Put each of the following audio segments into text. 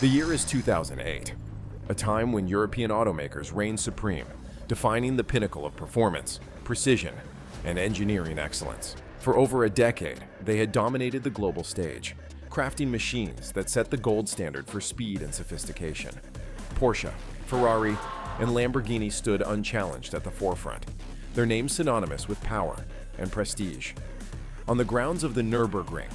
The year is 2008, a time when European automakers reigned supreme, defining the pinnacle of performance, precision, and engineering excellence. For over a decade, they had dominated the global stage, crafting machines that set the gold standard for speed and sophistication. Porsche, Ferrari, and Lamborghini stood unchallenged at the forefront, their names synonymous with power and prestige. On the grounds of the Nürburgring,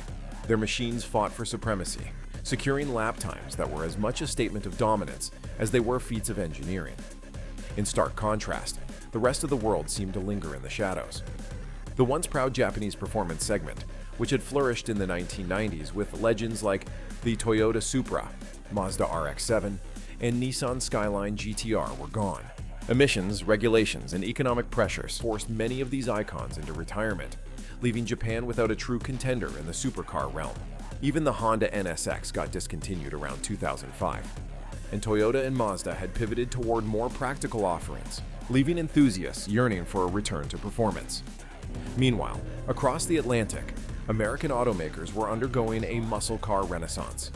their machines fought for supremacy, securing lap times that were as much a statement of dominance as they were feats of engineering. In stark contrast, the rest of the world seemed to linger in the shadows. The once proud Japanese performance segment, which had flourished in the 1990s with legends like the Toyota Supra, Mazda RX-7, and Nissan Skyline GTR, were gone. Emissions, regulations, and economic pressures forced many of these icons into retirement, leaving Japan without a true contender in the supercar realm. Even the Honda NSX got discontinued around 2005, and Toyota and Mazda had pivoted toward more practical offerings, leaving enthusiasts yearning for a return to performance. Meanwhile, across the Atlantic, American automakers were undergoing a muscle car renaissance.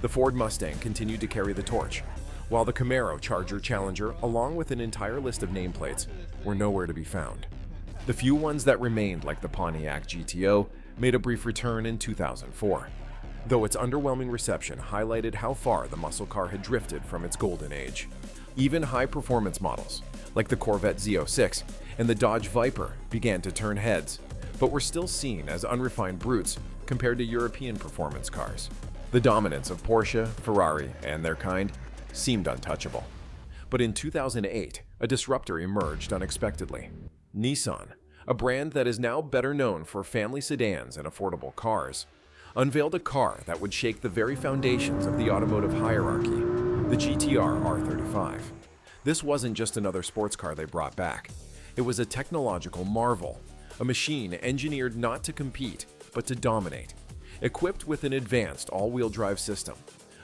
The Ford Mustang continued to carry the torch, while the Camaro, Charger, Challenger, along with an entire list of nameplates, were nowhere to be found. The few ones that remained, like the Pontiac GTO, made a brief return in 2004, though its underwhelming reception highlighted how far the muscle car had drifted from its golden age. Even high-performance models, like the Corvette Z06 and the Dodge Viper, began to turn heads, but were still seen as unrefined brutes compared to European performance cars. The dominance of Porsche, Ferrari, and their kind seemed untouchable. But in 2008, a disruptor emerged unexpectedly. Nissan, a brand that is now better known for family sedans and affordable cars, unveiled a car that would shake the very foundations of the automotive hierarchy, the GTR R35. This wasn't just another sports car they brought back. It was a technological marvel, a machine engineered not to compete, but to dominate. Equipped with an advanced all-wheel drive system,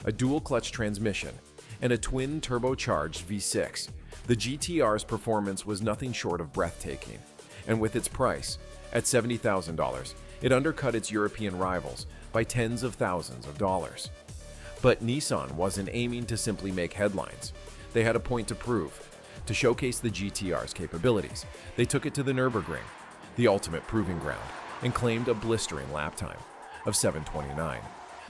a dual-clutch transmission, and a twin-turbocharged V6, the GTR's performance was nothing short of breathtaking. And with its price, at $70,000, it undercut its European rivals by tens of thousands of dollars. But Nissan wasn't aiming to simply make headlines. They had a point to prove. To showcase the GTR's capabilities, they took it to the Nürburgring, the ultimate proving ground, and claimed a blistering lap time of 7:29.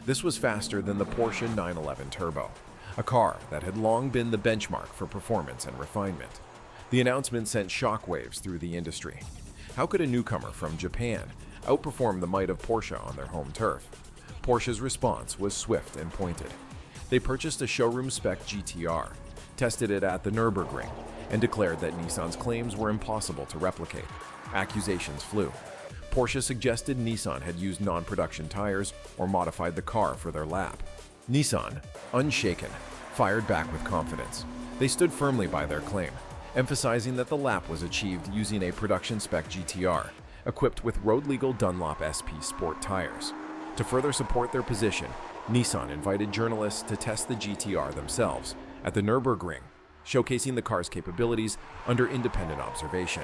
This was faster than the Porsche 911 Turbo, a car that had long been the benchmark for performance and refinement. The announcement sent shockwaves through the industry. How could a newcomer from Japan outperform the might of Porsche on their home turf? Porsche's response was swift and pointed. They purchased a showroom-spec GTR, tested it at the Nürburgring, and declared that Nissan's claims were impossible to replicate. Accusations flew. Porsche suggested Nissan had used non-production tires or modified the car for their lap. Nissan, unshaken, fired back with confidence. They stood firmly by their claim, emphasizing that the lap was achieved using a production-spec GTR, equipped with road-legal Dunlop SP Sport tires. To further support their position, Nissan invited journalists to test the GTR themselves at the Nürburgring, showcasing the car's capabilities under independent observation.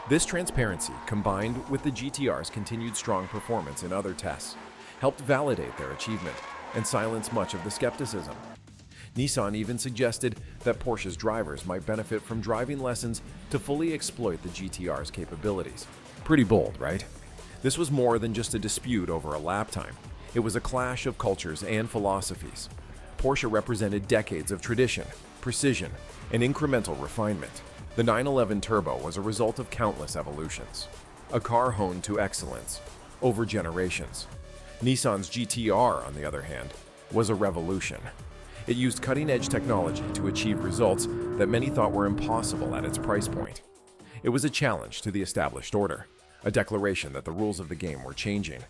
This transparency, combined with the GTR's continued strong performance in other tests, helped validate their achievement and silence much of the skepticism. Nissan even suggested that Porsche's drivers might benefit from driving lessons to fully exploit the GTR's capabilities. Pretty bold, right? This was more than just a dispute over a lap time. It was a clash of cultures and philosophies. Porsche represented decades of tradition, precision, and incremental refinement. The 911 Turbo was a result of countless evolutions, a car honed to excellence over generations. Nissan's GTR, on the other hand, was a revolution. It used cutting-edge technology to achieve results that many thought were impossible at its price point. It was a challenge to the established order, a declaration that the rules of the game were changing.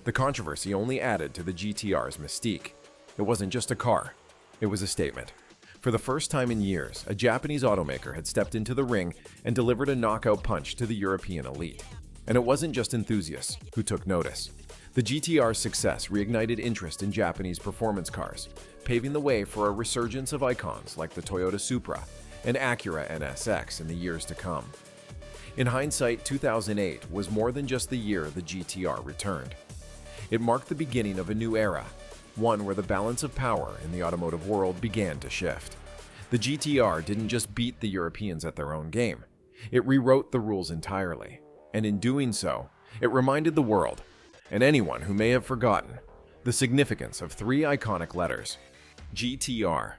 The controversy only added to the GTR's mystique. It wasn't just a car, it was a statement. For the first time in years, a Japanese automaker had stepped into the ring and delivered a knockout punch to the European elite. And it wasn't just enthusiasts who took notice. The GTR's success reignited interest in Japanese performance cars, paving the way for a resurgence of icons like the Toyota Supra and Acura NSX in the years to come. In hindsight, 2008 was more than just the year the GTR returned. It marked the beginning of a new era, one where the balance of power in the automotive world began to shift. The GTR didn't just beat the Europeans at their own game, it rewrote the rules entirely, and in doing so, it reminded the world, and anyone who may have forgotten, the significance of three iconic letters: GTR.